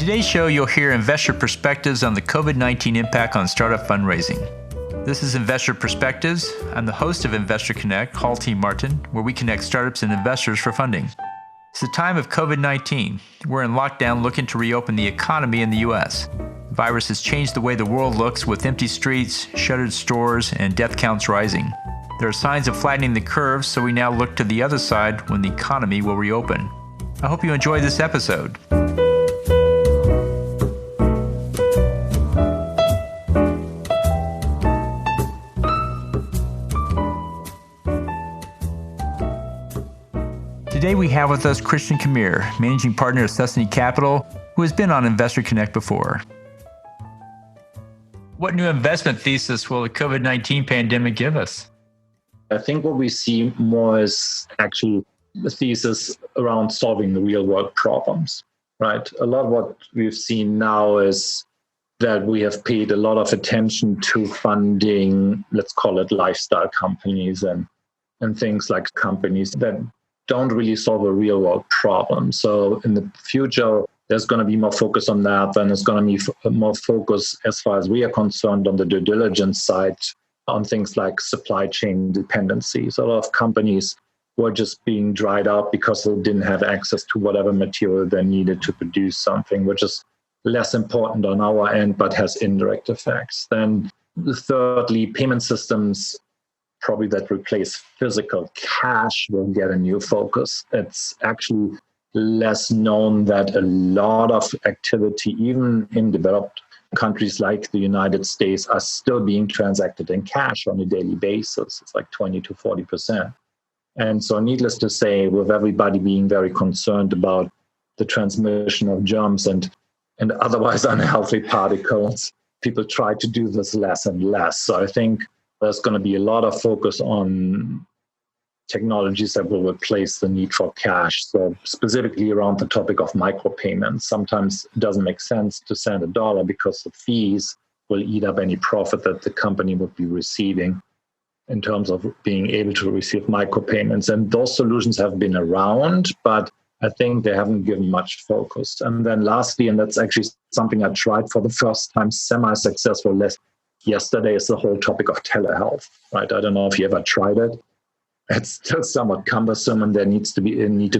In today's show, you'll hear investor perspectives on the COVID-19 impact on startup fundraising. This is Investor Perspectives. I'm the host of Investor Connect, Hall T. Martin, where we connect startups and investors for funding. It's the time of COVID-19. We're in lockdown looking to reopen the economy in the U.S. The virus has changed the way the world looks with empty streets, shuttered stores, and death counts rising. There are signs of flattening the curve, so we now look to the other side when the economy will reopen. I hope you enjoy this episode. Today we have with us Christian Kameir, managing partner of Sustany Capital, who has been on Investor Connect before. What new investment thesis will the COVID-19 pandemic give us? I think what we see more is actually the thesis around solving the real world problems, right? A lot of what we've seen now is that we have paid a lot of attention to funding, let's call it lifestyle companies and things like companies that don't really solve a real world problem. So in the future, there's going to be more focus on that, and there's going to be more focus, as far as we are concerned, on the due diligence side, on things like supply chain dependencies. A lot of companies were just being dried out because they didn't have access to whatever material they needed to produce something, which is less important on our end, but has indirect effects. Then thirdly, payment systems probably that replace physical cash will get a new focus. It's actually less known that a lot of activity, even in developed countries like the United States, are still being transacted in cash on a daily basis. It's like 20 to 40%. And so needless to say, with everybody being very concerned about the transmission of germs and otherwise unhealthy particles, people try to do this less and less. So I think there's going to be a lot of focus on technologies that will replace the need for cash. So specifically around the topic of micropayments, sometimes it doesn't make sense to send a dollar because the fees will eat up any profit that the company would be receiving in terms of being able to receive micropayments. And those solutions have been around, but I think they haven't given much focus. And then lastly, and that's actually something I tried for the first time, semi-successful yesterday, is the whole topic of telehealth, right? I don't know if you ever tried it. It's still somewhat cumbersome, and there need to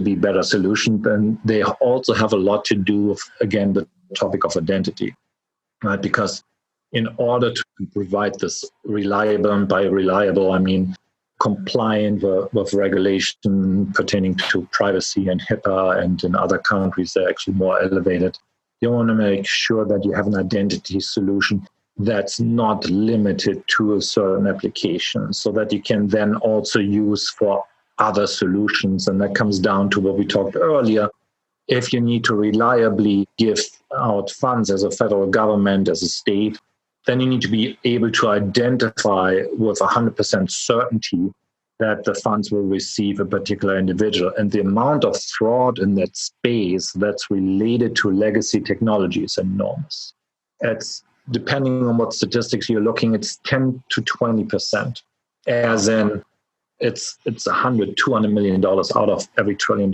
be better solutions. And they also have a lot to do with, again, the topic of identity, right? Because in order to provide this reliable, and by reliable, I mean compliant with regulation pertaining to privacy and HIPAA, and in other countries, they're actually more elevated. You want to make sure that you have an identity solution that's not limited to a certain application, so that you can then also use for other solutions. And that comes down to what we talked earlier. If you need to reliably give out funds as a federal government, as a state, then you need to be able to identify with 100% certainty that the funds will receive a particular individual. And the amount of fraud in that space that's related to legacy technology is enormous. It's, depending on what statistics you're looking, it's 10 to 20%, as in it's $100, $200 million out of every $1 trillion.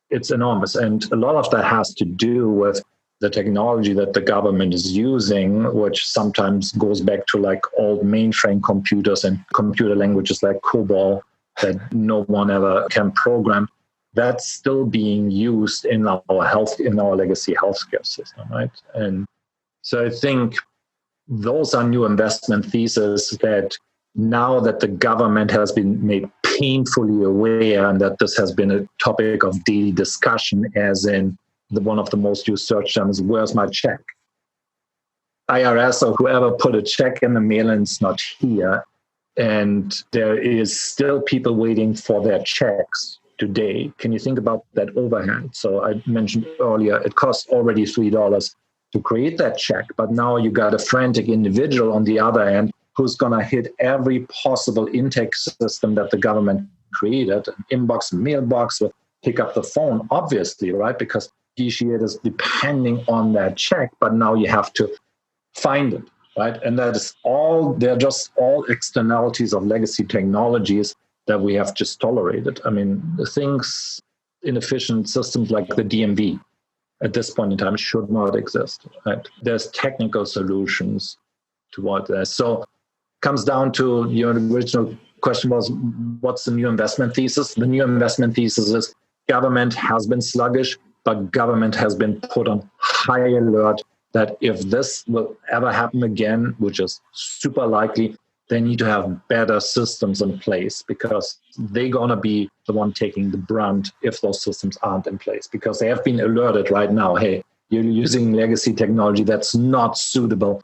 It's enormous. And a lot of that has to do with the technology that the government is using, which sometimes goes back to like old mainframe computers and computer languages like COBOL that no one ever can program. That's still being used in our legacy healthcare system, right? And so I think those are new investment theses that now that the government has been made painfully aware, and that this has been a topic of daily discussion, as in one of the most used search terms, where's my check? IRS or whoever put a check in the mail and it's not here. And there is still people waiting for their checks today. Can you think about that overhead? So I mentioned earlier, it costs already $3 to create that check, but now you got a frantic individual on the other end who's going to hit every possible intake system that the government created, an inbox, a mailbox, will pick up the phone, obviously, right? Because he, she is depending on that check, but now you have to find it, right? And that is all, they're just all externalities of legacy technologies that we have just tolerated. I mean, the things, inefficient systems like the DMV, at this point in time should not exist. Right? There's technical solutions to what there. So it comes down to your original question was, what's the new investment thesis? The new investment thesis is government has been sluggish, but government has been put on high alert that if this will ever happen again, which is super likely, they need to have better systems in place because they're going to be the one taking the brunt if those systems aren't in place, because they have been alerted right now, hey, you're using legacy technology that's not suitable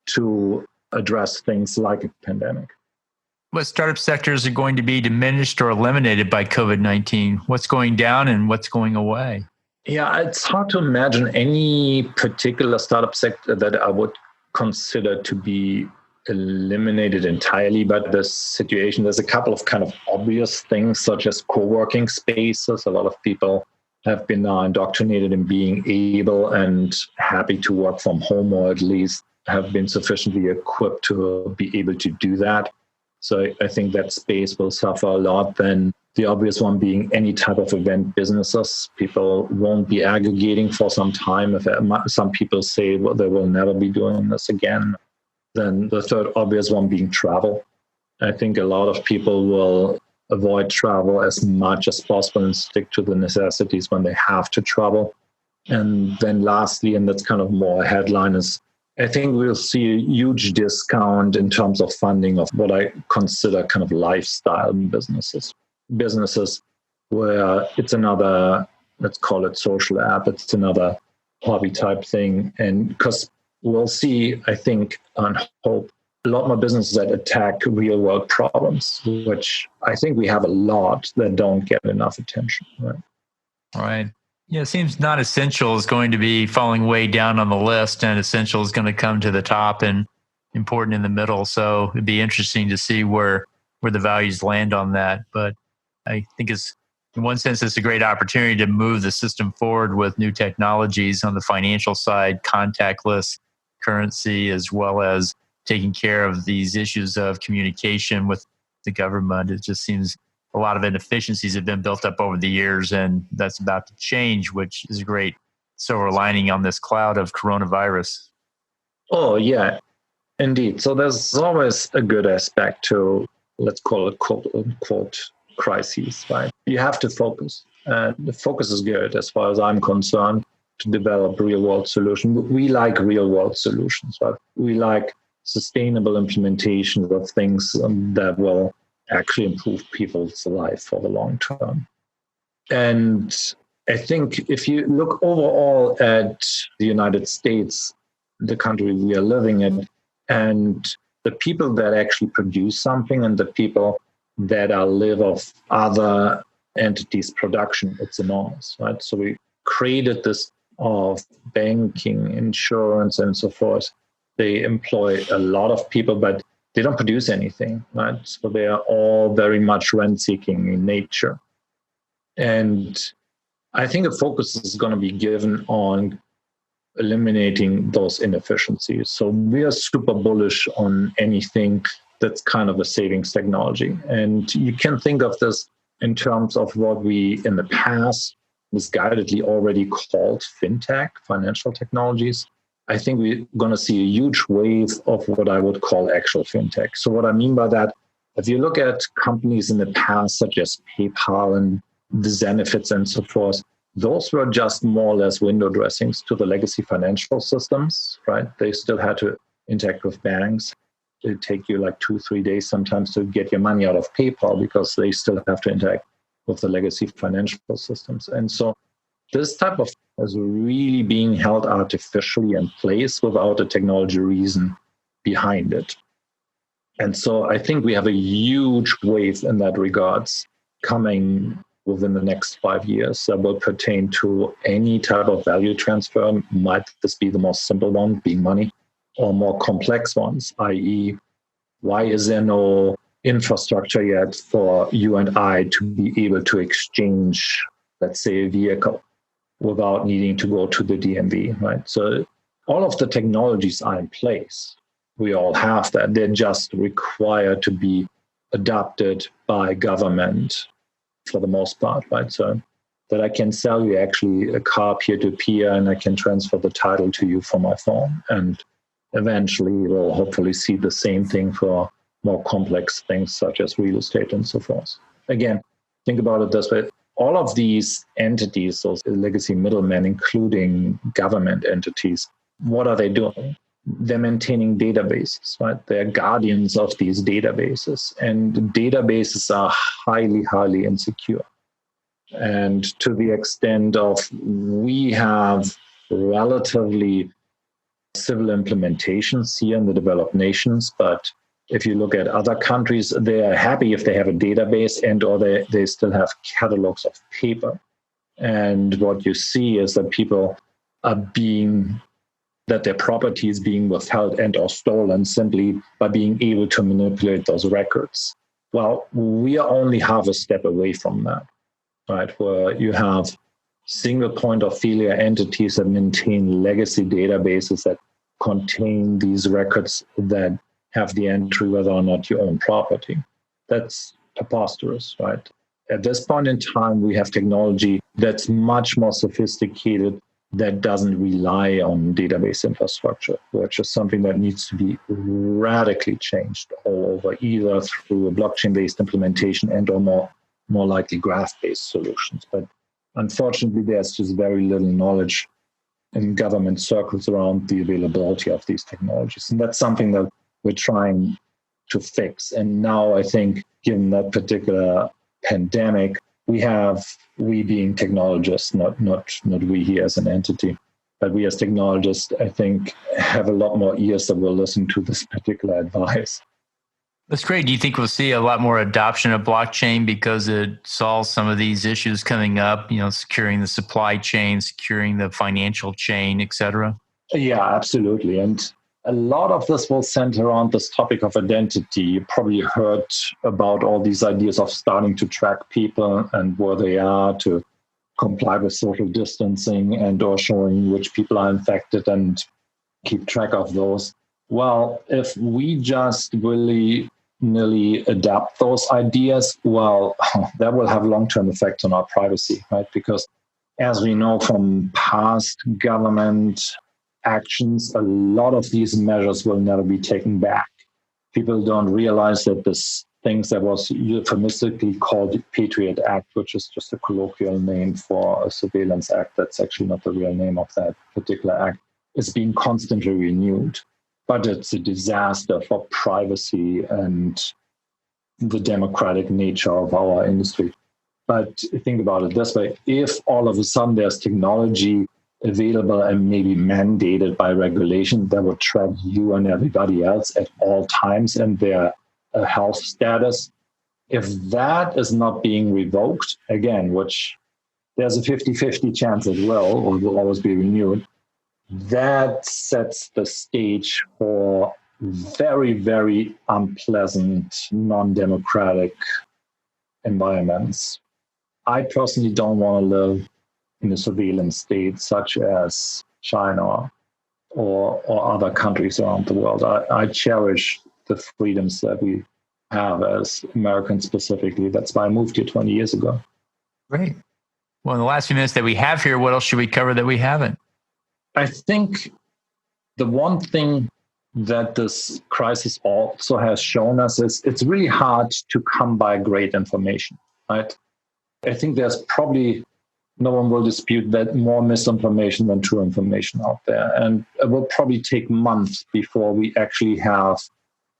to address things like a pandemic. What startup sectors are going to be diminished or eliminated by COVID-19? What's going down and what's going away? Yeah, it's hard to imagine any particular startup sector that I would consider to be eliminated entirely by this situation. There's a couple of kind of obvious things, such as co-working spaces. A lot of people have been now indoctrinated in being able and happy to work from home, or at least have been sufficiently equipped to be able to do that. So I think that space will suffer a lot. Then the obvious one being any type of event businesses. People won't be aggregating for some time. If some people say, well, they will never be doing this again. Then the third obvious one being travel. I think a lot of people will avoid travel as much as possible and stick to the necessities when they have to travel. And then lastly, and that's kind of more a headline, is I think we'll see a huge discount in terms of funding of what I consider kind of lifestyle businesses. Businesses where it's another, let's call it social app, it's another hobby type thing. And because we'll see, I think, and hope, a lot more businesses that attack real world problems, which I think we have a lot that don't get enough attention. Right. Right. Yeah, it seems not essential is going to be falling way down on the list, and essential is going to come to the top and important in the middle. So it'd be interesting to see where the values land on that. But I think it's, in one sense, it's a great opportunity to move the system forward with new technologies on the financial side, contactless currency, as well as taking care of these issues of communication with the government. It just seems a lot of inefficiencies have been built up over the years, and that's about to change, which is a great silver lining on this cloud of coronavirus. Oh, yeah, indeed. So there's always a good aspect to, let's call it quote unquote crises, right? You have to focus. The focus is good as far as I'm concerned to develop real world solutions. We like real world solutions, right? We like sustainable implementations of things that will actually improve people's life for the long term. And I think if you look overall at the United States, the country we are living in, and the people that actually produce something and the people that are live of other entities' production, it's enormous, right? So we created this of banking, insurance, and so forth. They employ a lot of people, but they don't produce anything, right? So they are all very much rent-seeking in nature. And I think a focus is going to be given on eliminating those inefficiencies. So we are super bullish on anything that's kind of a savings technology. And you can think of this in terms of what we in the past misguidedly already called fintech, financial technologies. I think we're going to see a huge wave of what I would call actual fintech. So what I mean by that, if you look at companies in the past, such as PayPal and the Zenefits and so forth, those were just more or less window dressings to the legacy financial systems, right? They still had to interact with banks. It take you like 2-3 days sometimes to get your money out of PayPal because they still have to interact with the legacy financial systems. And so this type of is really being held artificially in place without a technology reason behind it. And so I think we have a huge wave in that regards coming within the next 5 years that will pertain to any type of value transfer. Might this be the most simple one, being money, or more complex ones, i.e., why is there no infrastructure yet for you and I to be able to exchange, let's say, a vehicle without needing to go to the DMV, right? So all of the technologies are in place. We all have that. They're just required to be adopted by government for the most part, right? So that I can sell you actually a car peer-to-peer and I can transfer the title to you from my phone. And eventually we'll hopefully see the same thing for more complex things such as real estate and so forth. Again, think about it this way. All of these entities, those legacy middlemen, including government entities, what are they doing? They're maintaining databases, right? They're guardians of these databases. And databases are highly, highly insecure. And to the extent of we have relatively civil implementations here in the developed nations, but if you look at other countries, they are happy if they have a database and or they still have catalogs of paper. And what you see is that people are that their property is being withheld and or stolen simply by being able to manipulate those records. Well, we are only half a step away from that, right? Where you have single point of failure entities that maintain legacy databases that contain these records that have the entry whether or not you own property. That's preposterous, right? At this point in time, we have technology that's much more sophisticated that doesn't rely on database infrastructure, which is something that needs to be radically changed all over, either through a blockchain-based implementation and or more likely graph-based solutions. But unfortunately, there's just very little knowledge in government circles around the availability of these technologies. And that's something that we're trying to fix. And now I think, given that particular pandemic, we being technologists, not we here as an entity, but we as technologists, I think, have a lot more ears that will listen to this particular advice. That's great. Do you think we'll see a lot more adoption of blockchain because it solves some of these issues coming up, securing the supply chain, securing the financial chain, et cetera? Yeah, absolutely. And a lot of this will center around this topic of identity. You probably heard about all these ideas of starting to track people and where they are, to comply with social distancing and or showing which people are infected and keep track of those. Well, if we just really nearly adapt those ideas, well, that will have long-term effects on our privacy, right? Because as we know from past government actions, a lot of these measures will never be taken back. People don't realize that this things that was euphemistically called the Patriot Act, which is just a colloquial name for a surveillance act, that's actually not the real name of that particular act, is being constantly renewed. But it's a disaster for privacy and the democratic nature of our industry. But think about it this way. If all of a sudden there's technology available and maybe mandated by regulation that would track you and everybody else at all times and their health status, if that is not being revoked, again, which there's a 50-50 chance it will, or will always be renewed, that sets the stage for very, very unpleasant, non-democratic environments. I personally don't want to live in a surveillance state such as China or other countries around the world. I cherish the freedoms that we have as Americans specifically. That's why I moved here 20 years ago. Great. Well, in the last few minutes that we have here, what else should we cover that we haven't? I think the one thing that this crisis also has shown us is it's really hard to come by great information, right? I think there's probably, no one will dispute that, more misinformation than true information out there. And it will probably take months before we actually have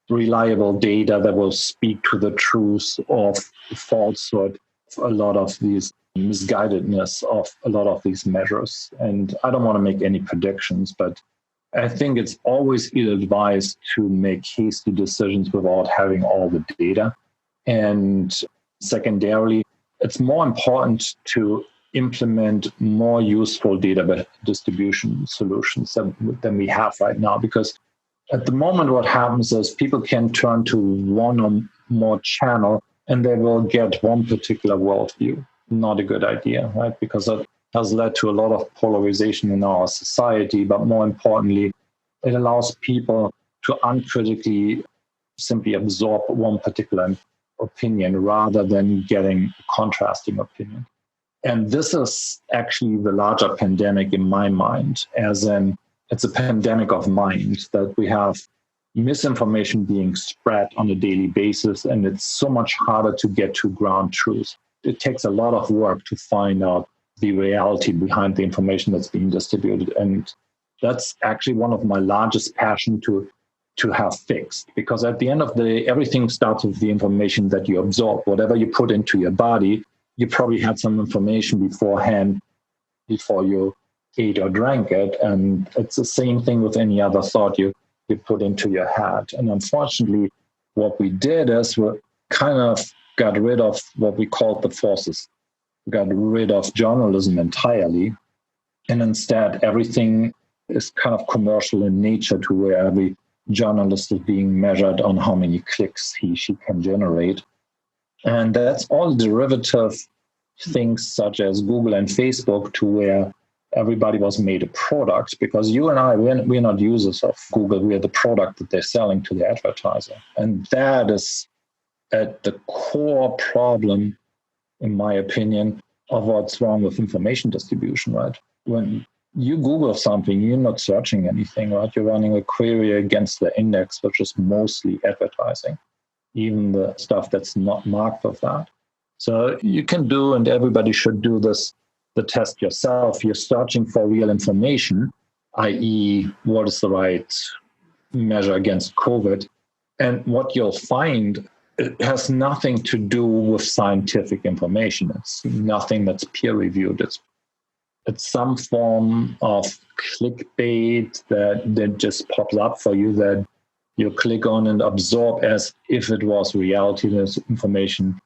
reliable data that will speak to the truth of falsehood, a lot of these misguidedness of a lot of these measures. And I don't want to make any predictions, but I think it's always ill-advised to make hasty decisions without having all the data. And secondarily, it's more important to implement more useful data distribution solutions than we have right now. Because at the moment, what happens is people can turn to one or more channel and they will get one particular worldview. Not a good idea, right? Because it has led to a lot of polarization in our society. But more importantly, it allows people to uncritically simply absorb one particular opinion rather than getting a contrasting opinion. And this is actually the larger pandemic in my mind, as in it's a pandemic of mind, that we have misinformation being spread on a daily basis, and it's so much harder to get to ground truth. It takes a lot of work to find out the reality behind the information that's being distributed. And that's actually one of my largest passions to have fixed, because at the end of the day, everything starts with the information that you absorb. Whatever you put into your body, you probably had some information beforehand before you ate or drank it. And it's the same thing with any other thought you put into your head. And unfortunately, what we did is we kind of got rid of what we called the forces. We got rid of journalism entirely. And instead, everything is kind of commercial in nature, to where every journalist is being measured on how many clicks she can generate. And that's all derivative things such as Google and Facebook, to where everybody was made a product, because you and I, we're not users of Google. We are the product that they're selling to the advertiser. And that is at the core problem, in my opinion, of what's wrong with information distribution, right? When you Google something, you're not searching anything, right? You're running a query against the index, which is mostly advertising, even the stuff that's not marked with that. So you can do, and everybody should do this, the test yourself. You're searching for real information, i.e., what is the right measure against COVID. And what you'll find, it has nothing to do with scientific information. It's nothing that's peer-reviewed. It's some form of clickbait that just pops up for you, that you click on and absorb as if it was reality. There's information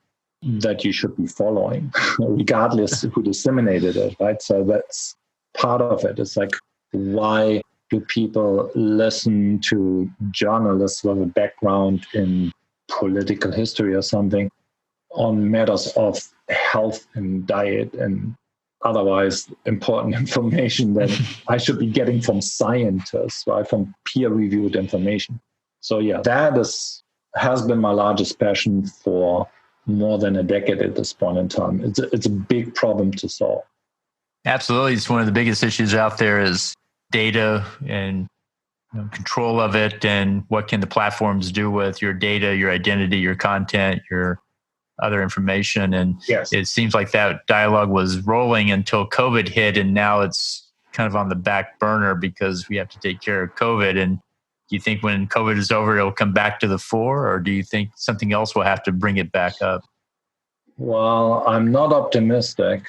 that you should be following, regardless who disseminated it, right? So that's part of it. It's like, why do people listen to journalists with a background in political history or something on matters of health and diet and otherwise important information that I should be getting from scientists, right? From peer-reviewed information. So yeah, that has been my largest passion for more than a decade at this point in time. It's a big problem to solve. Absolutely. It's one of the biggest issues out there is data and control of it, and what can the platforms do with your data, your identity, your content, your other information. And yes, it seems like that dialogue was rolling until COVID hit, and now it's kind of on the back burner because we have to take care of COVID. And do you think when COVID is over, it'll come back to the fore, or do you think something else will have to bring it back up? Well, I'm not optimistic.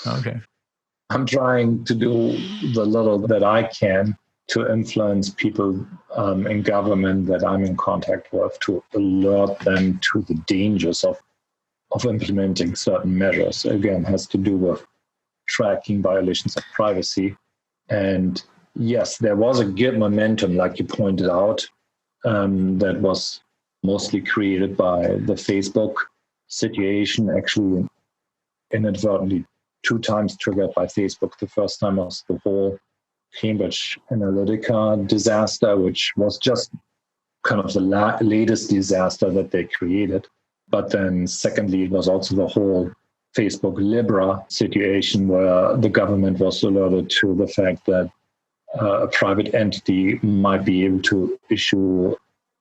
Okay. I'm trying to do the little that I can to influence people in government that I'm in contact with, to alert them to the dangers of implementing certain measures. Again, has to do with tracking violations of privacy. And yes, there was a good momentum, like you pointed out, that was mostly created by the Facebook situation, actually inadvertently 2 times triggered by Facebook. The first time was the whole Cambridge Analytica disaster, which was just kind of the latest disaster that they created. But then secondly, it was also the whole Facebook Libra situation, where the government was alerted to the fact that a private entity might be able to issue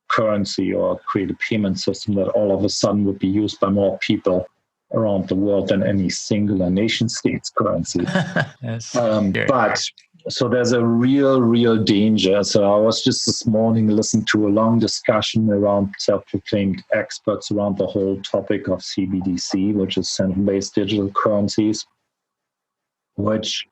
currency or create a payment system that all of a sudden would be used by more people around the world than any singular nation state's currency. But so there's a real danger. So I was just this morning listening to a long discussion around self-proclaimed experts around the whole topic of CBDC, which is central-based digital currencies, which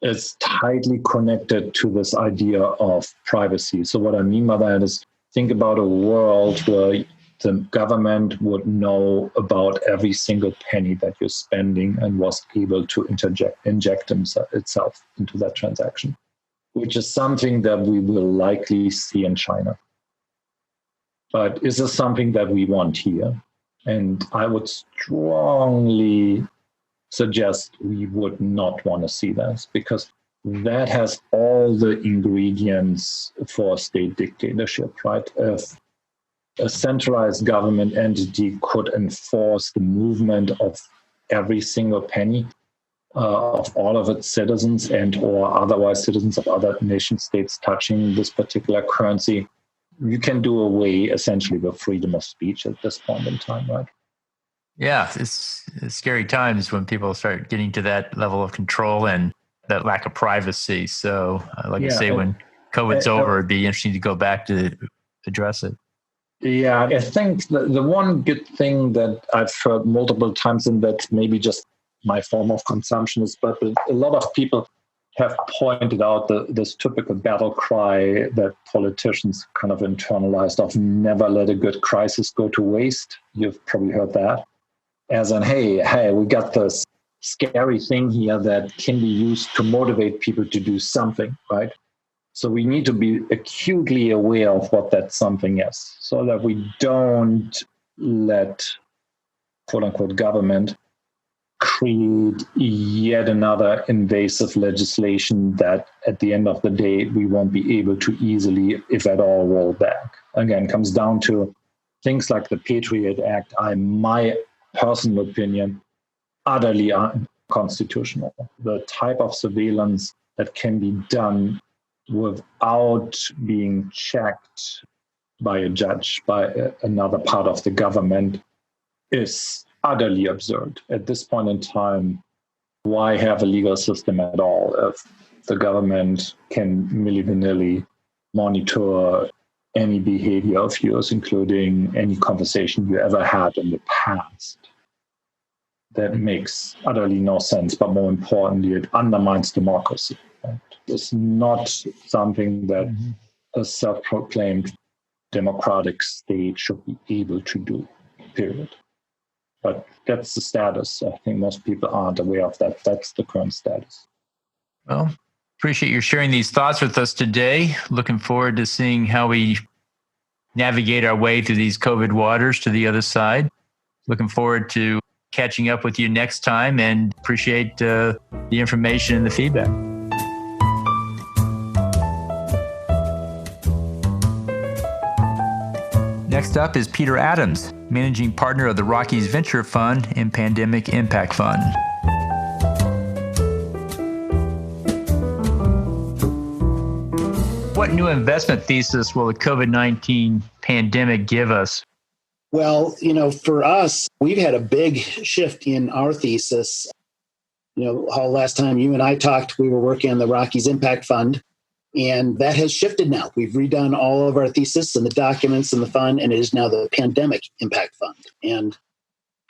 is tightly connected to this idea of privacy. So what I mean by that is, think about a world where the government would know about every single penny that you're spending and was able to inject itself into that transaction, which is something that we will likely see in China. But is this something that we want here? And I would strongly suggest we would not want to see that, because that has all the ingredients for state dictatorship, right? If a centralized government entity could enforce the movement of every single penny of all of its citizens and or otherwise citizens of other nation states touching this particular currency, you can do away essentially with freedom of speech at this point in time, right? Yeah, it's scary times when people start getting to that level of control and that lack of privacy. So, like I say, when COVID's over, it'd be interesting to go back to address it. Yeah, I think the one good thing that I've heard multiple times, and that's maybe just my form of consumption, is but a lot of people have pointed out this typical battle cry that politicians kind of internalized of never let a good crisis go to waste. You've probably heard that. As in, hey, we got this scary thing here that can be used to motivate people to do something, right? So we need to be acutely aware of what that something is so that we don't let, quote unquote, government create yet another invasive legislation that at the end of the day, we won't be able to easily, if at all, roll back. Again, comes down to things like the Patriot Act, my personal opinion, utterly unconstitutional. The type of surveillance that can be done without being checked by a judge, by another part of the government, is utterly absurd. At this point in time, why have a legal system at all if the government can milly-vanilly monitor any behavior of yours, including any conversation you ever had in the past? That makes utterly no sense, but more importantly, it undermines democracy. Right? It's not something that a self-proclaimed democratic state should be able to do, period. But that's the status. I think most people aren't aware of that. That's the current status. Well, appreciate you sharing these thoughts with us today. Looking forward to seeing how we navigate our way through these COVID waters to the other side. Looking forward to catching up with you next time, and appreciate the information and the feedback. Next up is Peter Adams, managing partner of the Rockies Venture Fund and Pandemic Impact Fund. What new investment thesis will the COVID-19 pandemic give us? Well, for us, we've had a big shift in our thesis. How last time you and I talked, we were working on the Rockies Impact Fund, and that has shifted now. We've redone all of our thesis and the documents in the fund, and it is now the Pandemic Impact Fund. And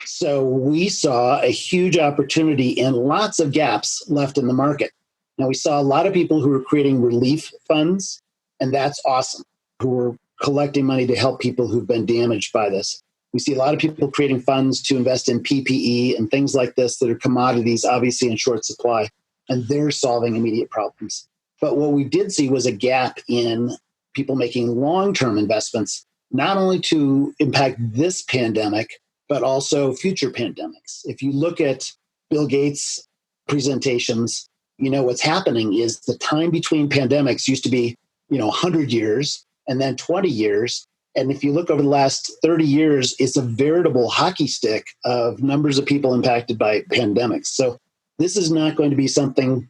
so we saw a huge opportunity and lots of gaps left in the market. Now, we saw a lot of people who were creating relief funds, and that's awesome, who were collecting money to help people who've been damaged by this. We see a lot of people creating funds to invest in PPE and things like this that are commodities, obviously in short supply, and they're solving immediate problems. But what we did see was a gap in people making long-term investments, not only to impact this pandemic, but also future pandemics. If you look at Bill Gates' presentations, what's happening is the time between pandemics used to be, 100 years and then 20 years. And if you look over the last 30 years, it's a veritable hockey stick of numbers of people impacted by pandemics. So this is not going to be something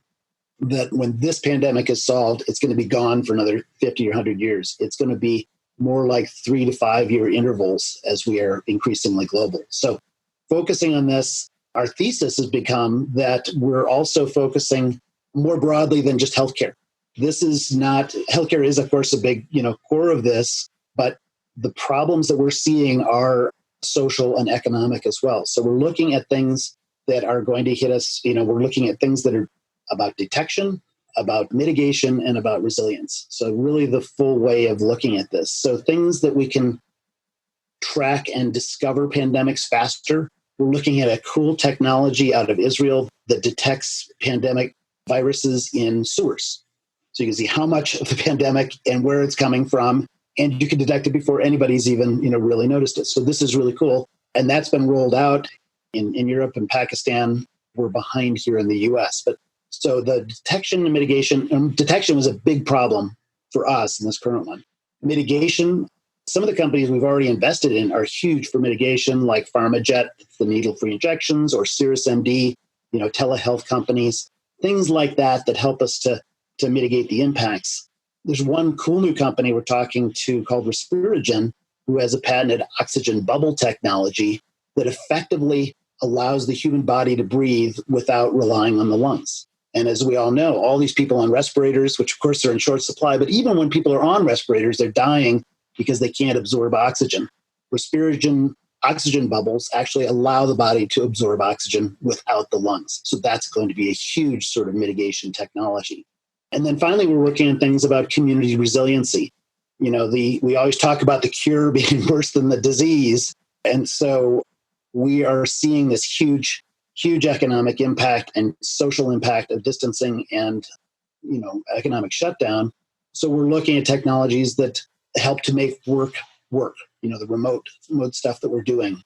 that when this pandemic is solved, it's going to be gone for another 50 or 100 years. It's going to be more like 3 to 5 year intervals as we are increasingly global. So focusing on this, our thesis has become that we're also focusing more broadly than just healthcare. This is not, healthcare is of course a big, core of this, but the problems that we're seeing are social and economic as well. So we're looking at things that are going to hit us, we're looking at things that are about detection, about mitigation, and about resilience. So really the full way of looking at this. So things that we can track and discover pandemics faster. We're looking at a cool technology out of Israel that detects pandemic viruses in sewers. So you can see how much of the pandemic and where it's coming from, and you can detect it before anybody's even, really noticed it. So this is really cool. And that's been rolled out in Europe and Pakistan. We're behind here in the US. But so the detection and mitigation, detection was a big problem for us in this current one. Mitigation, Some of the companies we've already invested in are huge for mitigation, like PharmaJet, the needle-free injections, or Cirrus MD, telehealth companies, things like that help us to mitigate the impacts. There's one cool new company we're talking to called Resiliency, who has a patented oxygen bubble technology that effectively allows the human body to breathe without relying on the lungs. And as we all know, all these people on respirators, which of course are in short supply, but even when people are on respirators, they're dying because they can't absorb oxygen. Resiliency oxygen bubbles actually allow the body to absorb oxygen without the lungs. So that's going to be a huge sort of mitigation technology. And then finally, we're working on things about community resiliency. We always talk about the cure being worse than the disease. And so we are seeing this huge economic impact and social impact of distancing and, economic shutdown. So we're looking at technologies that help to make work, the remote stuff that we're doing,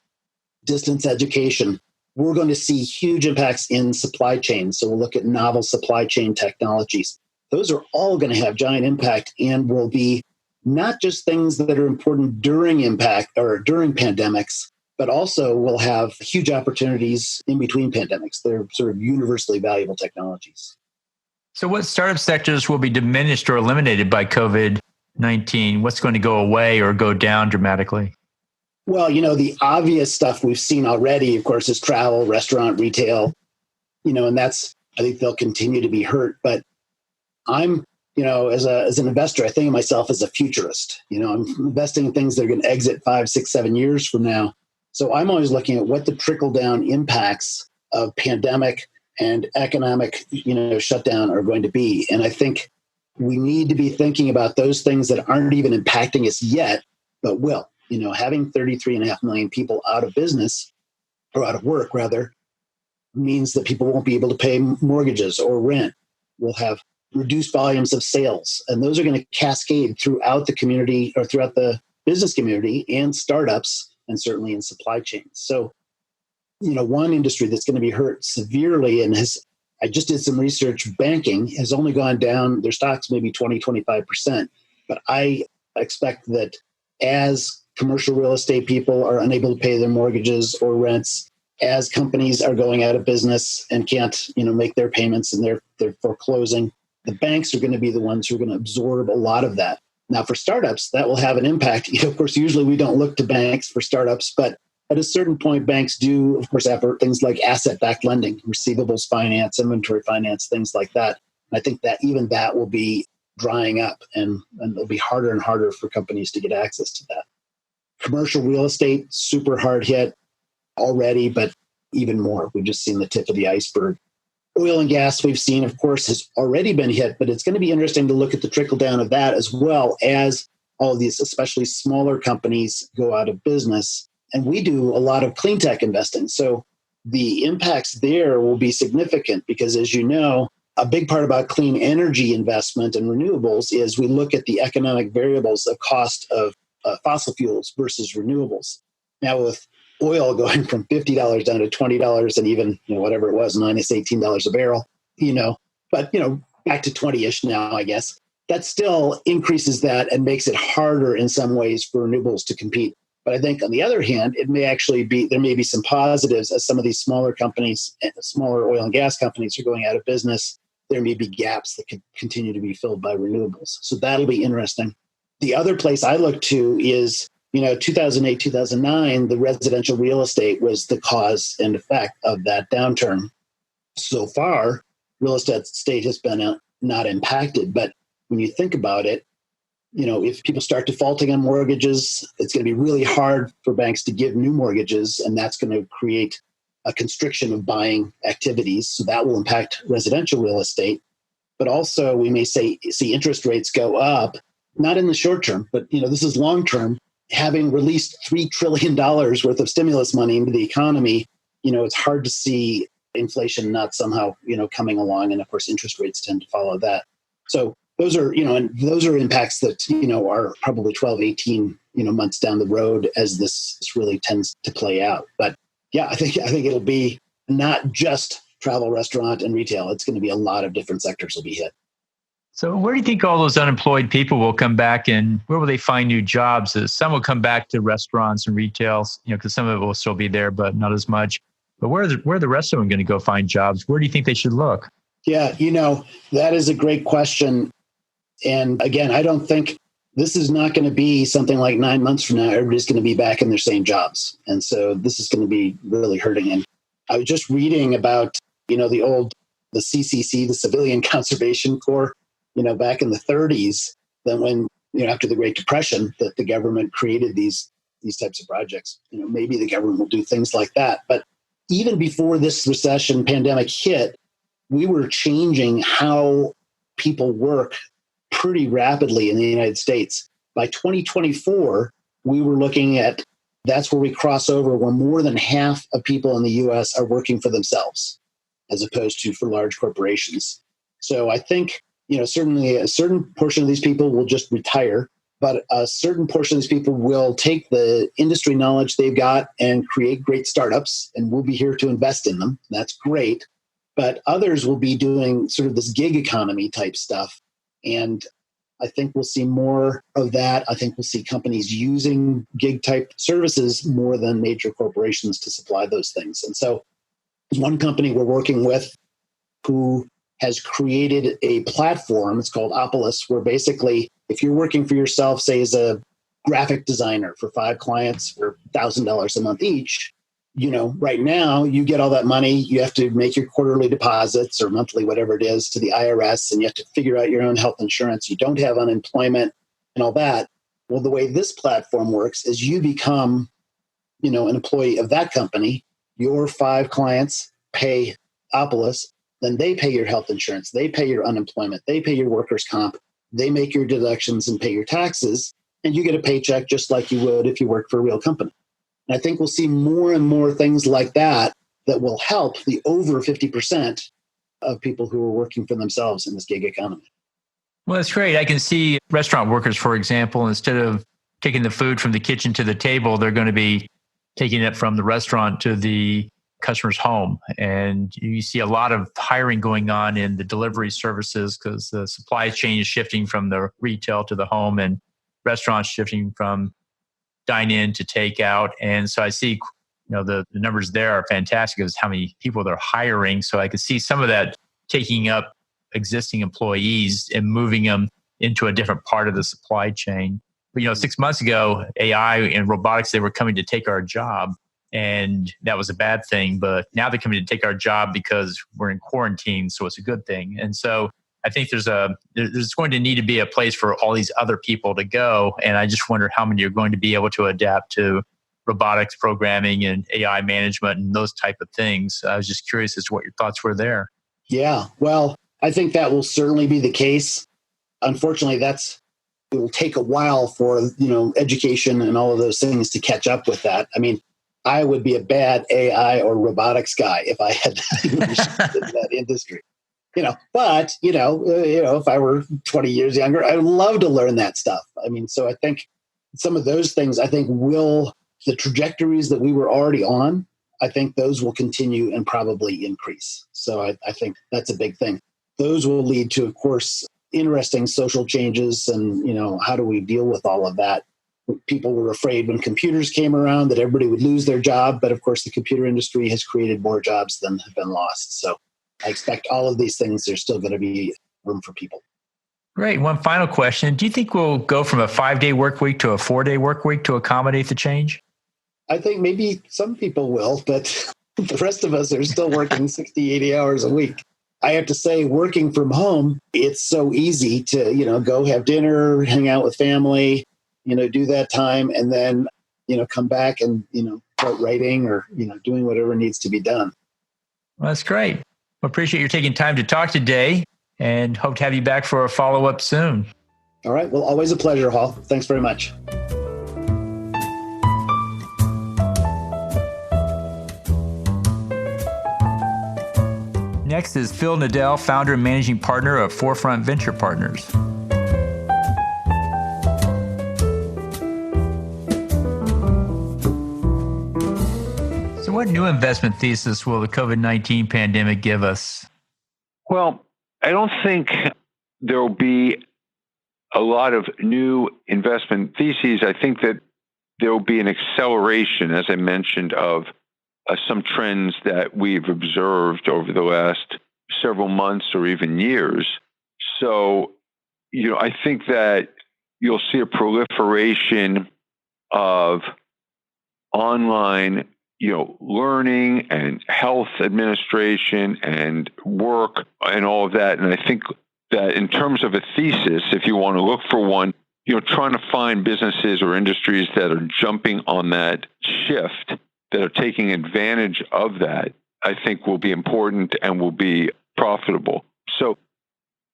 distance education. We're going to see huge impacts in supply chain. So we'll look at novel supply chain technologies. Those are all going to have giant impact and will be not just things that are important during impact or during pandemics, but also will have huge opportunities in between pandemics. They're sort of universally valuable technologies. So what startup sectors will be diminished or eliminated by COVID-19? What's going to go away or go down dramatically? Well, the obvious stuff we've seen already, of course, is travel, restaurant, retail, and I think they'll continue to be hurt. But I'm, as an investor, I think of myself as a futurist. I'm investing in things that are going to exit 5, 6, 7 years from now. So I'm always looking at what the trickle-down impacts of pandemic and economic, shutdown are going to be. And I think we need to be thinking about those things that aren't even impacting us yet, but will. Having 33.5 million people out of business, or out of work, rather, means that people won't be able to pay mortgages or rent. We'll have reduced volumes of sales. And those are going to cascade throughout the community or throughout the business community and startups, and certainly in supply chains. So, one industry that's going to be hurt severely I just did some research, banking has only gone down, their stocks maybe 20, 25%. But I expect that as commercial real estate people are unable to pay their mortgages or rents, as companies are going out of business and can't, make their payments and they're foreclosing, the banks are going to be the ones who are going to absorb a lot of that. Now, for startups, that will have an impact. Of course, usually we don't look to banks for startups, but at a certain point, banks do, of course, have things like asset-backed lending, receivables finance, inventory finance, things like that. I think that even that will be drying up, and it'll be harder and harder for companies to get access to that. Commercial real estate, super hard hit already, but even more. We've just seen the tip of the iceberg. Oil and gas, we've seen, of course, has already been hit, but it's going to be interesting to look at the trickle down of that, as well as all of these, especially smaller companies, go out of business. And we do a lot of clean tech investing. So the impacts there will be significant because, as you know, a big part about clean energy investment and renewables is we look at the economic variables of cost of fossil fuels versus renewables. Now, with oil going from $50 down to $20 and even, whatever it was, minus $18 a barrel, but, back to 20-ish now, I guess, that still increases that and makes it harder in some ways for renewables to compete. But I think on the other hand, there may be some positives as some of these smaller companies, smaller oil and gas companies are going out of business. There may be gaps that could continue to be filled by renewables. So that'll be interesting. The other place I look to is, 2008, 2009, the residential real estate was the cause and effect of that downturn. So far, real estate has been not impacted. But when you think about it, if people start defaulting on mortgages, it's going to be really hard for banks to give new mortgages, and that's going to create a constriction of buying activities. So that will impact residential real estate. But also, we may see interest rates go up, not in the short term, but this is long term. Having released $3 trillion worth of stimulus money into the economy, it's hard to see inflation not somehow, coming along. And of course, interest rates tend to follow that. So those are, and those are impacts that, are probably 12, 18, months down the road as this really tends to play out. But yeah, I think it'll be not just travel, restaurant, and retail. It's going to be a lot of different sectors will be hit. So where do you think all those unemployed people will come back, and where will they find new jobs? Some will come back to restaurants and retail, because some of it will still be there, but not as much. But where are the rest of them going to go find jobs? Where do you think they should look? Yeah, that is a great question. And again, I don't think this is not going to be something like 9 months from now, everybody's going to be back in their same jobs. And so this is going to be really hurting. And I was just reading about, the CCC, the Civilian Conservation Corps, back in the 30s, then when, after the Great Depression, that the government created these types of projects. Maybe the government will do things like that. But even before this recession pandemic hit, we were changing how people work pretty rapidly in the United States. By 2024, we were looking at, that's where we cross over, where more than half of people in the US are working for themselves, as opposed to for large corporations. So I think, certainly a certain portion of these people will just retire, but a certain portion of these people will take the industry knowledge they've got and create great startups, and we'll be here to invest in them. That's great. But others will be doing sort of this gig economy type stuff. And I think we'll see more of that. I think we'll see companies using gig type services more than major corporations to supply those things. And so there's one company we're working with who has created a platform. It's called Opolis, where basically if you're working for yourself, say as a graphic designer for 5 clients for $1,000 a month each, right now you get all that money. You have to make your quarterly deposits or monthly, whatever it is, to the IRS, and you have to figure out your own health insurance. You don't have unemployment and all that. Well, the way this platform works is you become, an employee of that company. Your 5 clients pay Opolis, then they pay your health insurance. They pay your unemployment. They pay your workers' comp. They make your deductions and pay your taxes, and you get a paycheck just like you would if you worked for a real company. And I think we'll see more and more things like that will help the over 50% of people who are working for themselves in this gig economy. Well, that's great. I can see restaurant workers, for example, instead of taking the food from the kitchen to the table, they're going to be taking it from the restaurant to the customer's home. And you see a lot of hiring going on in the delivery services because the supply chain is shifting from the retail to the home, and restaurants shifting from dine-in to take-out. And so I see, the numbers there are fantastic as how many people they're hiring. So I could see some of that taking up existing employees and moving them into a different part of the supply chain. But, 6 months ago, AI and robotics, they were coming to take our job, and that was a bad thing. But now they're coming to take our job because we're in quarantine, so it's a good thing. And so I think there's going to need to be a place for all these other people to go. And I just wonder how many are going to be able to adapt to robotics programming and AI management and those type of things. I was just curious as to what your thoughts were there. Yeah, well, I think that will certainly be the case. Unfortunately, it will take a while for, education and all of those things to catch up with that. I mean, I would be a bad AI or robotics guy if I had in that industry. But if I were 20 years younger, I would love to learn that stuff. I mean, so I think some of those things, the trajectories that we were already on, I think those will continue and probably increase. So I think that's a big thing. Those will lead to, of course, interesting social changes. And, how do we deal with all of that? People were afraid when computers came around that everybody would lose their job. But of course, the computer industry has created more jobs than have been lost. So I expect all of these things, there's still going to be room for people. Great. One final question. Do you think we'll go from a 5-day work week to a 4-day work week to accommodate the change? I think maybe some people will, but the rest of us are still working 60, 80 hours a week. I have to say, working from home, it's so easy to, go have dinner, hang out with family, do that time, and then, come back and, start writing or, doing whatever needs to be done. Well, that's great. I appreciate you taking time to talk today and hope to have you back for a follow-up soon. All right. Well, always a pleasure, Hall. Thanks very much. Next is Phil Nadel, founder and managing partner of Forefront Venture Partners. So what new investment thesis will the COVID-19 pandemic give us? Well, I don't think there will be a lot of new investment theses. I think that there will be an acceleration, as I mentioned, of some trends that we've observed over the last several months or even years. So, I think that you'll see a proliferation of online, learning and health administration and work and all of that. And I think that in terms of a thesis, if you want to look for one, trying to find businesses or industries that are jumping on that shift, that are taking advantage of that, I think will be important and will be profitable. So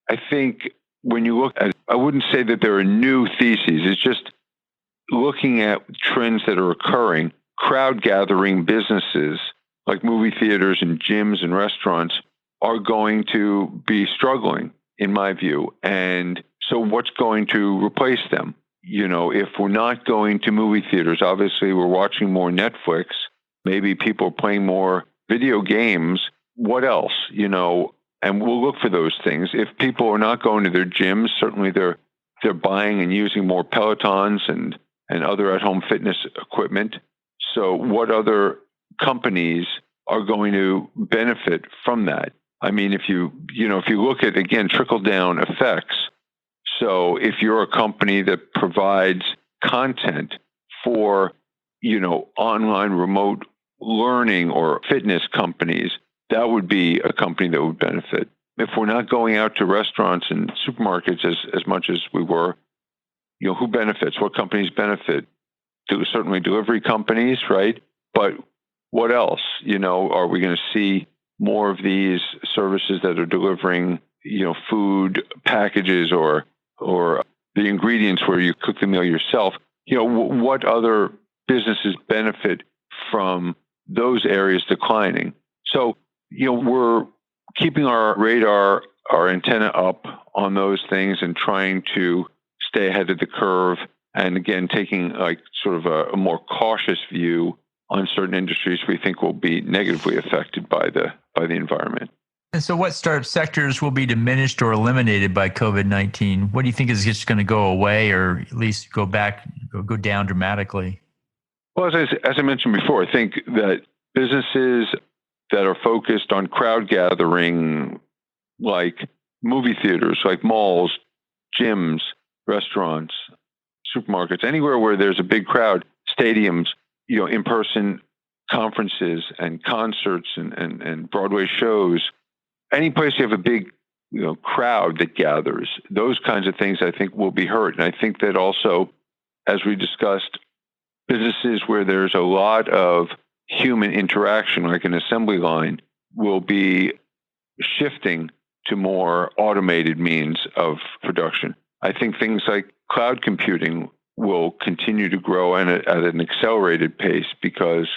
I think when you look at, I wouldn't say that there are new theses. It's just looking at trends that are occurring. Crowd gathering businesses like movie theaters and gyms and restaurants are going to be struggling, in my view. And so what's going to replace them? If we're not going to movie theaters, obviously we're watching more Netflix. Maybe people are playing more video games. What else? And we'll look for those things. If people are not going to their gyms, certainly they're buying and using more Pelotons and other at-home fitness equipment. So what other companies are going to benefit from that? I mean, if you look at, again, trickle-down effects. So if you're a company that provides content for, online remote learning or fitness companies, that would be a company that would benefit. If we're not going out to restaurants and supermarkets as much as we were, who benefits? What companies benefit? Certainly delivery companies, right? But what else? Are we going to see more of these services that are delivering, food packages or the ingredients where you cook the meal yourself? What other businesses benefit from those areas declining? So, we're keeping our radar, our antenna up on those things and trying to stay ahead of the curve. And again, taking sort of a more cautious view on certain industries we think will be negatively affected by the environment. And so what startup sectors will be diminished or eliminated by COVID-19? What do you think is just going to go away or at least go down dramatically? Well, as I mentioned before, I think that businesses that are focused on crowd gathering, like movie theaters, like malls, gyms, restaurants, supermarkets, anywhere where there's a big crowd, stadiums, in-person conferences and concerts and Broadway shows, any place you have a big, crowd that gathers, those kinds of things I think will be hurt. And I think that also, as we discussed, businesses where there's a lot of human interaction, like an assembly line, will be shifting to more automated means of production. I think things like cloud computing will continue to grow at an accelerated pace because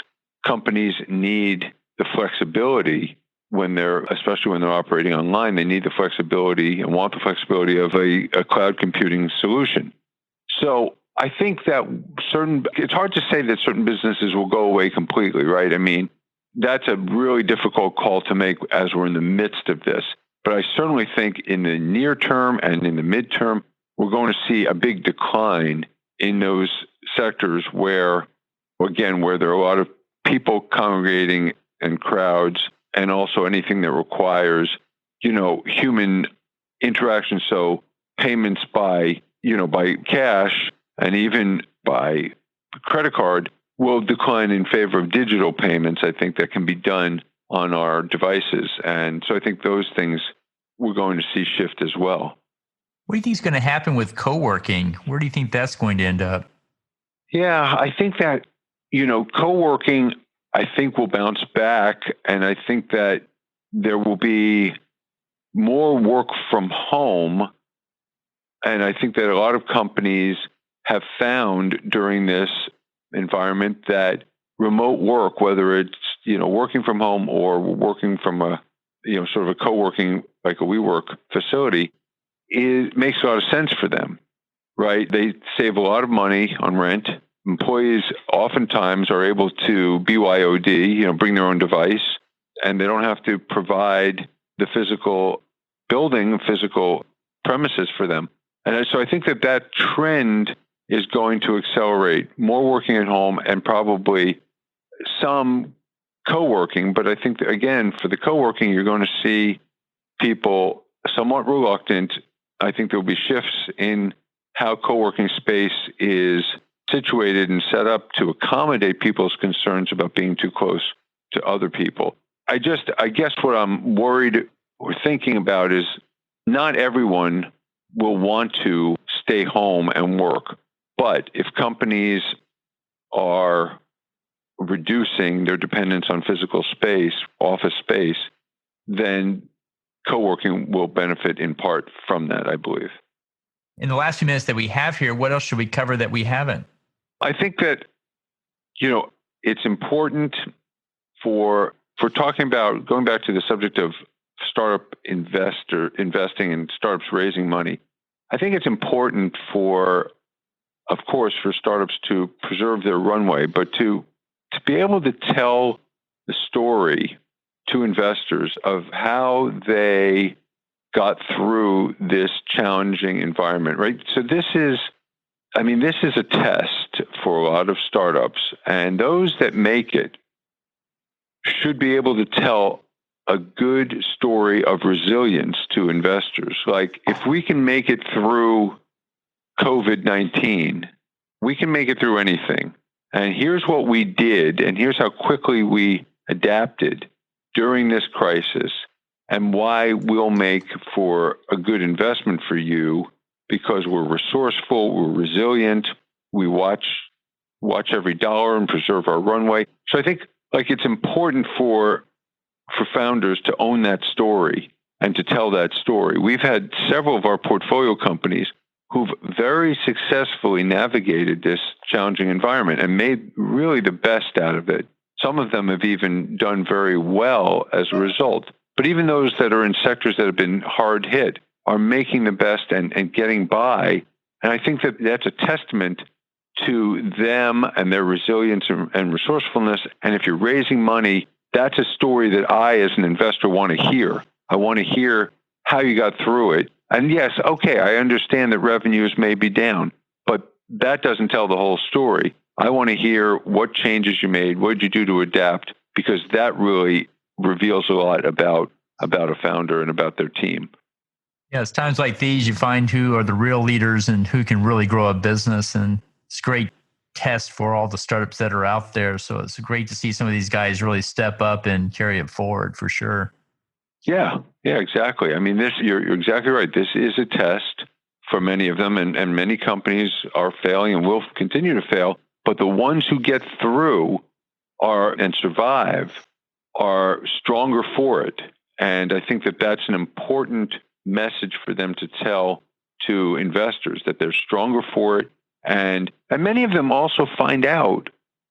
companies need the flexibility especially when they're operating online, they need the flexibility and want the flexibility of a cloud computing solution. So I think that it's hard to say that certain businesses will go away completely, right? I mean, that's a really difficult call to make as we're in the midst of this. But I certainly think in the near term and in the midterm, we're going to see a big decline in those sectors where there are a lot of people congregating and crowds, and also anything that requires, human interaction. So payments by cash and even by credit card will decline in favor of digital payments. I think that can be done on our devices. And so I think those things we're going to see shift as well. What do you think is going to happen with co-working? Where do you think that's going to end up? Yeah, I think that, co-working, I think will bounce back. And I think that there will be more work from home. And I think that a lot of companies have found during this environment that remote work, whether it's, working from home or working from a, sort of a co-working, like a WeWork facility, it makes a lot of sense for them, right? They save a lot of money on rent. Employees oftentimes are able to BYOD, bring their own device, and they don't have to provide the physical building, physical premises for them. And so I think that trend is going to accelerate, more working at home and probably some co-working. But I think that, again, for the co-working, you're going to see people somewhat reluctant. I think there'll be shifts in how co-working space is situated and set up to accommodate people's concerns about being too close to other people. I guess what I'm worried or thinking about is not everyone will want to stay home and work. But if companies are reducing their dependence on physical space, office space, then co-working will benefit in part from that, I believe. In the last few minutes that we have here, what else should we cover that we haven't? I think that, it's important for talking about, going back to the subject of startup investing and startups raising money. I think it's important for startups to preserve their runway, but to be able to tell the story to investors of how they got through this challenging environment, right? So this is a test for a lot of startups, and those that make it should be able to tell a good story of resilience to investors. Like, if we can make it through COVID-19, we can make it through anything. And here's what we did, and here's how quickly we adapted during this crisis, and why we'll make for a good investment for you because we're resourceful, we're resilient, we watch every dollar and preserve our runway. So I think it's important for founders to own that story and to tell that story. We've had several of our portfolio companies who've very successfully navigated this challenging environment and made really the best out of it. Some of them have even done very well as a result. But even those that are in sectors that have been hard hit are making the best and getting by. And I think that that's a testament to them and their resilience and resourcefulness. And if you're raising money, that's a story that I, as an investor, want to hear. I want to hear how you got through it. And yes, okay, I understand that revenues may be down, but that doesn't tell the whole story. I want to hear what changes you made, what did you do to adapt, because that really reveals a lot about a founder and about their team. Yeah, it's times like these you find who are the real leaders and who can really grow a business. And it's a great test for all the startups that are out there. So it's great to see some of these guys really step up and carry it forward for sure. Yeah, exactly. I mean, you're exactly right. This is a test for many of them, and many companies are failing and will continue to fail. But the ones who get through and survive are stronger for it. And I think that that's an important message for them to tell to investors, that they're stronger for it. And many of them also find out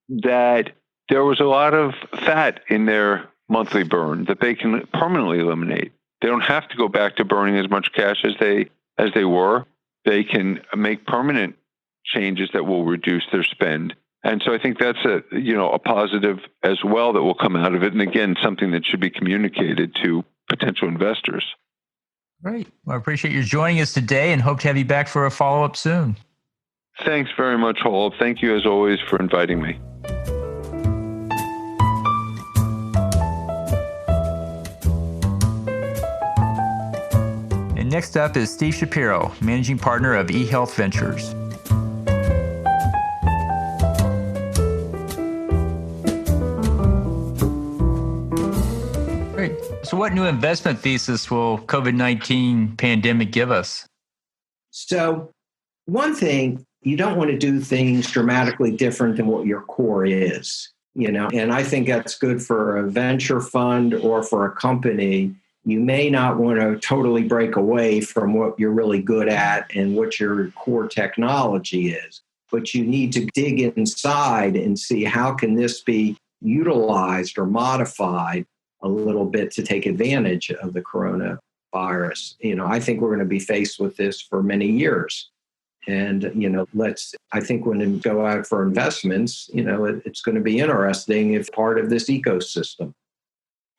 that there was a lot of fat in their monthly burn that they can permanently eliminate. They don't have to go back to burning as much cash as they were. They can make permanent changes that will reduce their spend. And so I think that's a positive as well that will come out of it. And again, something that should be communicated to potential investors. Great. Well, I appreciate you joining us today and hope to have you back for a follow-up soon. Thanks very much, Hall. Thank you as always for inviting me. And next up is Steve Shapiro, Managing Partner of eHealth Ventures. Great. So what new investment thesis will COVID-19 pandemic give us? So one thing, you don't want to do things dramatically different than what your core is, and I think that's good for a venture fund or for a company. You may not want to totally break away from what you're really good at and what your core technology is, but you need to dig inside and see how can this be utilized or modified a little bit to take advantage of the coronavirus. I think we're going to be faced with this for many years. And, I think when we go out for investments, it's going to be interesting if part of this ecosystem.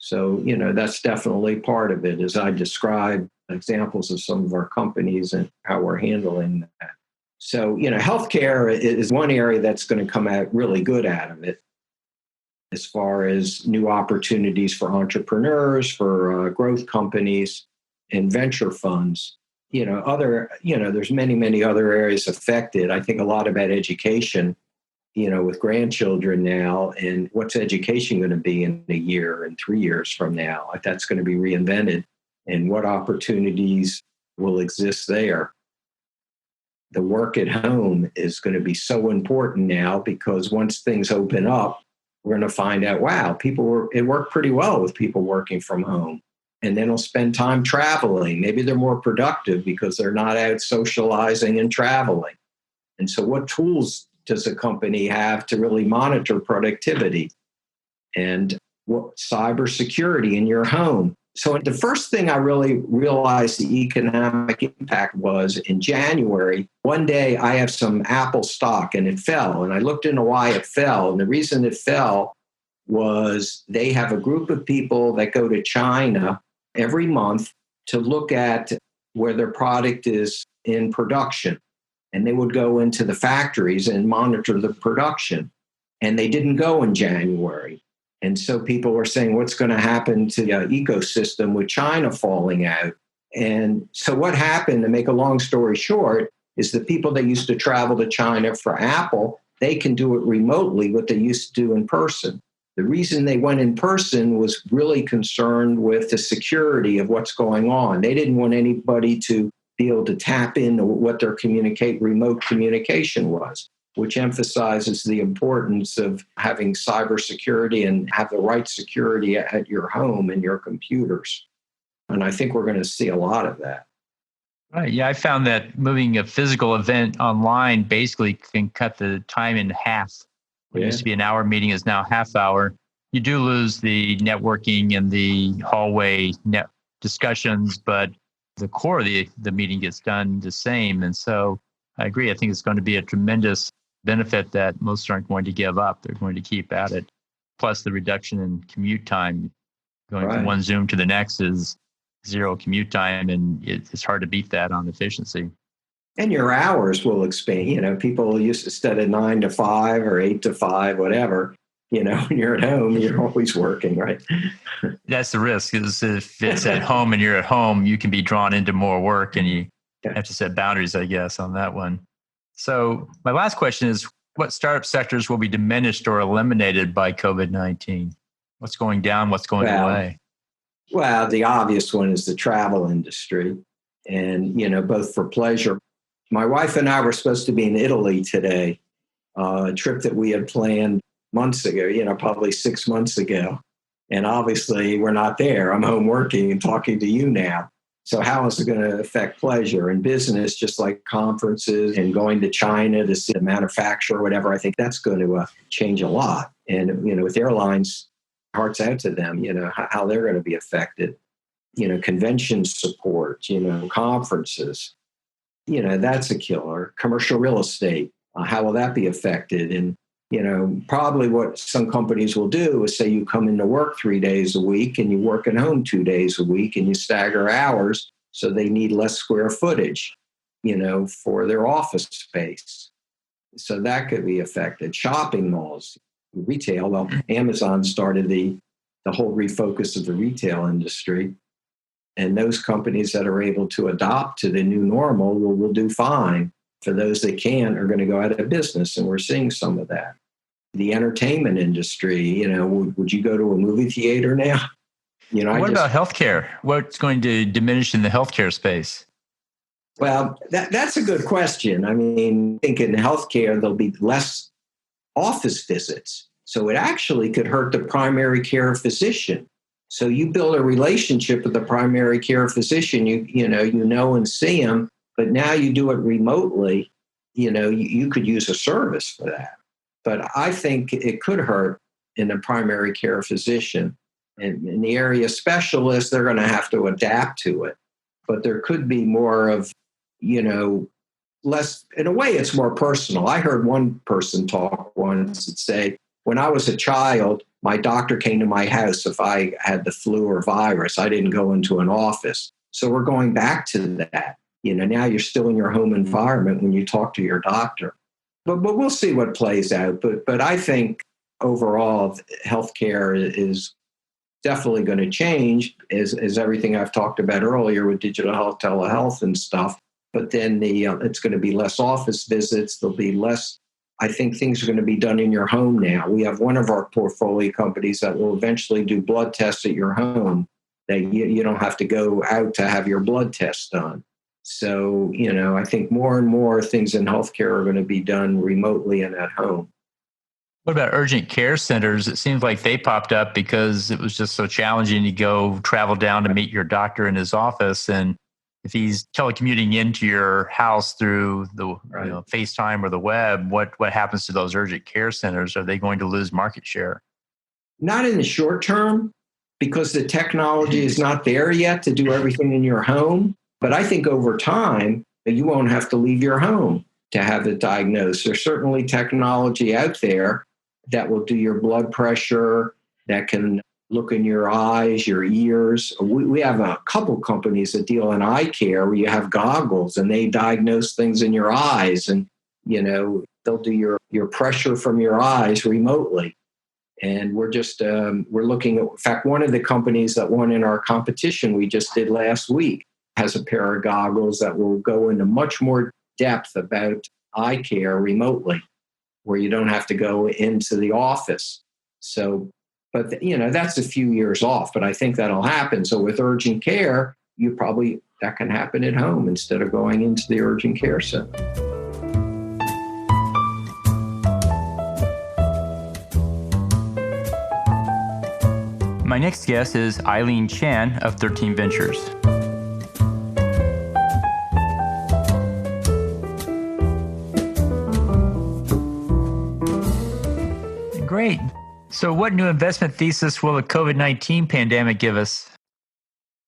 So, that's definitely part of it, as I describe examples of some of our companies and how we're handling that. So, healthcare is one area that's going to come out really good out of it as far as new opportunities for entrepreneurs, for growth companies and venture funds. There's many, many other areas affected. I think a lot about education, with grandchildren now, and what's education going to be in a year and 3 years from now? That's going to be reinvented, and what opportunities will exist there. The work at home is going to be so important now, because once things open up, we're going to find out, wow, it worked pretty well with people working from home. And then they'll spend time traveling. Maybe they're more productive because they're not out socializing and traveling. And so what tools does a company have to really monitor productivity? And what cybersecurity in your home? So the first thing I really realized the economic impact was in January. One day I have some Apple stock and it fell. And I looked into why it fell. And the reason it fell was they have a group of people that go to China every month to look at where their product is in production. And they would go into the factories and monitor the production. And they didn't go in January. And so people were saying, what's going to happen to the ecosystem with China falling out? And so what happened, to make a long story short, is the people that used to travel to China for Apple, they can do it remotely, what they used to do in person. The reason they went in person was really concerned with the security of what's going on. They didn't want anybody to be able to tap into what their remote communication was, which emphasizes the importance of having cybersecurity and have the right security at your home and your computers. And I think we're going to see a lot of that. Right. Yeah, I found that moving a physical event online basically can cut the time in half. What used to be an hour meeting is now half hour. You do lose the networking and the hallway discussions, but the core of the meeting gets done the same. And so I agree. I think it's going to be a tremendous benefit that most aren't going to give up. They're going to keep at it. Plus the reduction in commute time. Going from one Zoom to the next is zero commute time, and it's hard to beat that on efficiency. And your hours will expand. People used to study 9 to 5 or 8 to 5, whatever. When you're at home, you're always working, right? That's the risk, is if it's at home and you're at home, you can be drawn into more work, and you have to set boundaries, I guess, on that one. So my last question is, what startup sectors will be diminished or eliminated by COVID-19? What's going down? What's going away? Well, the obvious one is the travel industry, and, both for pleasure. My wife and I were supposed to be in Italy today, a trip that we had planned months ago, probably 6 months ago. And obviously we're not there. I'm home working and talking to you now. So how is it going to affect pleasure and business, just like conferences and going to China to see a manufacturer or whatever? I think that's going to change a lot. And, with airlines, hearts out to them, how they're going to be affected. Convention support, conferences. That's a killer. Commercial real estate, how will that be affected? And, probably what some companies will do is say you come into work 3 days a week and you work at home 2 days a week and you stagger hours. So they need less square footage, for their office space. So that could be affected. Shopping malls, retail. Well, Amazon started the whole refocus of the retail industry. And those companies that are able to adopt to the new normal will do fine. For those that can't, are going to go out of business. And we're seeing some of that. The entertainment industry, would you go to a movie theater now? What about healthcare? What's going to diminish in the healthcare space? Well, that's a good question. I mean, I think in healthcare, there'll be less office visits. So it actually could hurt the primary care physician. So you build a relationship with the primary care physician, you know and see him, but now you do it remotely, you could use a service for that. But I think it could hurt in a primary care physician. And in the area specialists, they're going to have to adapt to it. But there could be more of, less, in a way, it's more personal. I heard one person talk once and say, When I was a child, my doctor came to my house if I had the flu or virus. I didn't go into an office. So we're going back to that. Now you're still in your home environment when you talk to your doctor. But we'll see what plays out. But I think overall, healthcare is definitely going to change as everything I've talked about earlier with digital health, telehealth and stuff. But then it's going to be less office visits. There'll be less. I think things are going to be done in your home now. We have one of our portfolio companies that will eventually do blood tests at your home, that you don't have to go out to have your blood tests done. So, I think more and more things in healthcare are going to be done remotely and at home. What about urgent care centers? It seems like they popped up because it was just so challenging to go travel down to meet your doctor in his office. And if he's telecommuting into your house through the FaceTime or the web, what happens to those urgent care centers? Are they going to lose market share? Not in the short term, because the technology is not there yet to do everything in your home. But I think over time, you won't have to leave your home to have it diagnosed. There's certainly technology out there that will do your blood pressure, that can look in your eyes, your ears. We have a couple companies that deal in eye care where you have goggles and they diagnose things in your eyes, and they'll do your pressure from your eyes remotely. And we're looking at, in fact, one of the companies that won in our competition we just did last week has a pair of goggles that will go into much more depth about eye care remotely, where you don't have to go into the office. So, but that's a few years off, but I think that'll happen. So with urgent care, that can happen at home instead of going into the urgent care center. My next guest is Eileen Chan of 13 Ventures. Great. So what new investment thesis will the COVID-19 pandemic give us?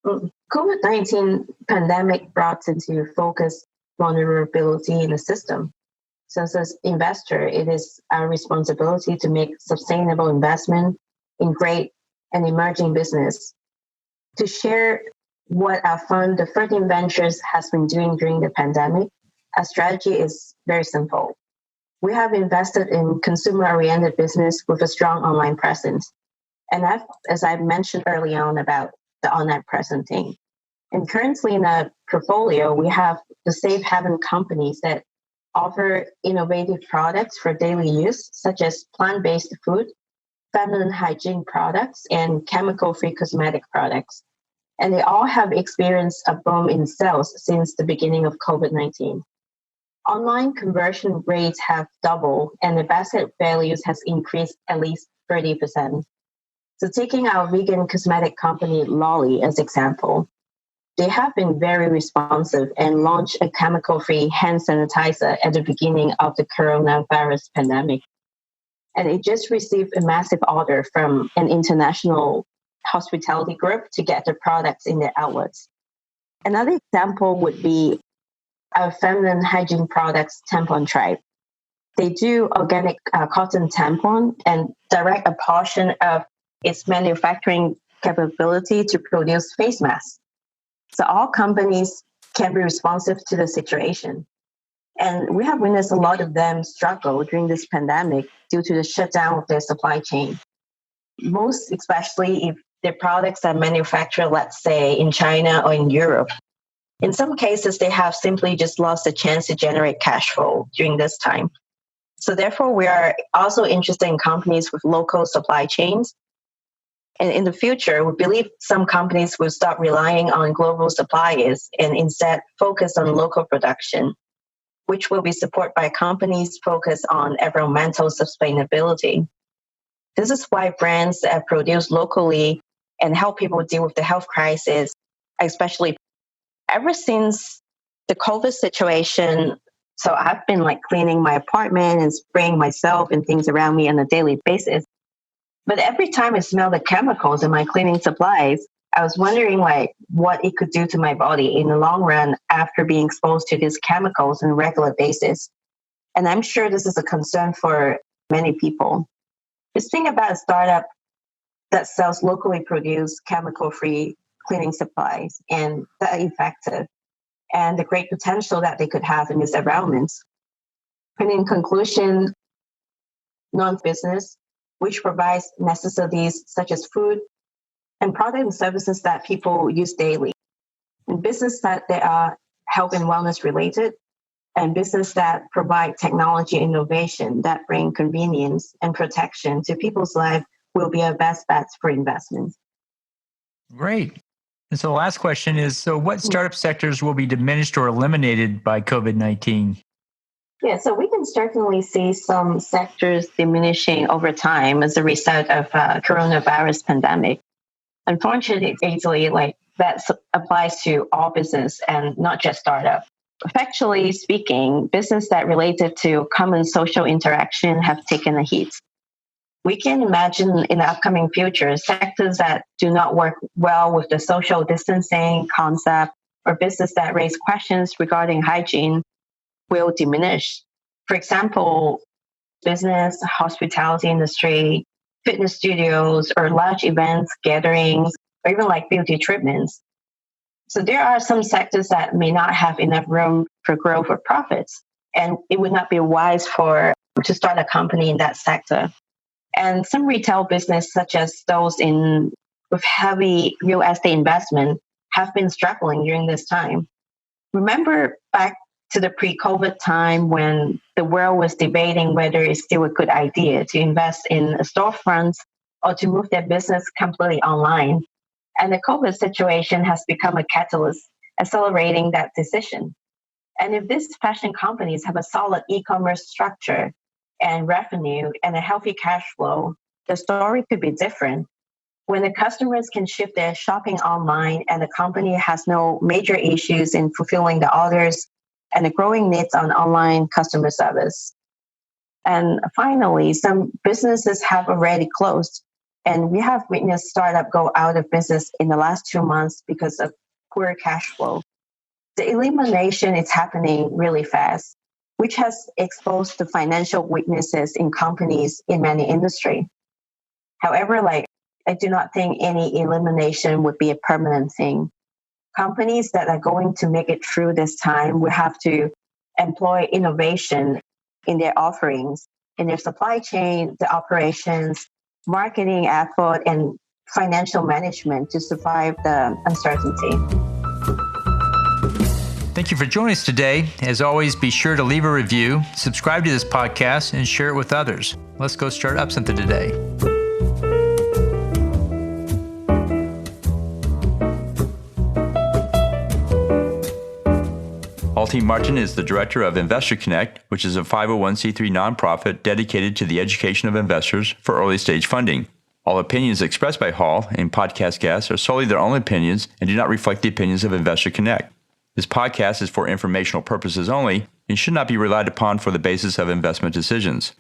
COVID-19 pandemic brought into focus vulnerability in the system. So as an investor, it is our responsibility to make sustainable investment in great and emerging business. To share what our fund, the 13 Ventures, has been doing during the pandemic, our strategy is very simple. We have invested in consumer-oriented business with a strong online presence. And as I mentioned early on about the online presence thing. And currently in our portfolio, we have the safe haven companies that offer innovative products for daily use, such as plant-based food, feminine hygiene products, and chemical-free cosmetic products. And they all have experienced a boom in sales since the beginning of COVID-19. Online conversion rates have doubled, and the basket values has increased at least 30%. So taking our vegan cosmetic company, Lolly, as example, they have been very responsive and launched a chemical-free hand sanitizer at the beginning of the coronavirus pandemic. And it just received a massive order from an international hospitality group to get the products in their outlets. Another example would be our feminine hygiene products, Tampon Tribe. They do organic cotton tampon and direct a portion of its manufacturing capability to produce face masks. So all companies can be responsive to the situation. And we have witnessed a lot of them struggle during this pandemic due to the shutdown of their supply chain. Most especially if their products are manufactured, let's say, in China or in Europe. In some cases, they have simply just lost the chance to generate cash flow during this time. So therefore, we are also interested in companies with local supply chains. And in the future, we believe some companies will stop relying on global suppliers and instead focus on local production, which will be supported by companies focused on environmental sustainability. This is why brands that produce locally and help people deal with the health crisis, especially ever since the COVID situation. So I've been cleaning my apartment and spraying myself and things around me on a daily basis. But every time I smell the chemicals in my cleaning supplies, I was wondering what it could do to my body in the long run after being exposed to these chemicals on a regular basis. And I'm sure this is a concern for many people. Just think about a startup that sells locally produced chemical-free cleaning supplies and that effective, and the great potential that they could have in this environment. And in conclusion, non-business, which provides necessities such as food and products and services that people use daily, and business that they are health and wellness related, and business that provide technology innovation that bring convenience and protection to people's life will be our best bets for investments. Great. And so the last question is, so what startup sectors will be diminished or eliminated by COVID-19? Yeah, so we can certainly see some sectors diminishing over time as a result of coronavirus pandemic. Unfortunately, that applies to all business and not just startup. Factually speaking, business that related to common social interaction have taken a hit. We can imagine in the upcoming future, sectors that do not work well with the social distancing concept or business that raise questions regarding hygiene will diminish. For example, business, hospitality industry, fitness studios, or large events, gatherings, or even like beauty treatments. So there are some sectors that may not have enough room for growth or profits, and it would not be wise to start a company in that sector. And some retail business, such as those with heavy real estate investment, have been struggling during this time. Remember back to the pre-COVID time when the world was debating whether it's still a good idea to invest in a storefront or to move their business completely online. And the COVID situation has become a catalyst, accelerating that decision. And if these fashion companies have a solid e-commerce structure and revenue and a healthy cash flow, the story could be different. When the customers can shift their shopping online and the company has no major issues in fulfilling the orders and the growing needs on online customer service. And finally, some businesses have already closed. And we have witnessed startups go out of business in the last 2 months because of poor cash flow. The elimination is happening really fast, which has exposed the financial weaknesses in companies in many industries. However, I do not think any elimination would be a permanent thing. Companies that are going to make it through this time will have to employ innovation in their offerings, in their supply chain, the operations, marketing effort, and financial management to survive the uncertainty. Thank you for joining us today. As always, be sure to leave a review, subscribe to this podcast, and share it with others. Let's go start up something today. Aileen Martin is the director of Investor Connect, which is a 501c3 nonprofit dedicated to the education of investors for early stage funding. All opinions expressed by Hall and podcast guests are solely their own opinions and do not reflect the opinions of Investor Connect. This podcast is for informational purposes only and should not be relied upon for the basis of investment decisions.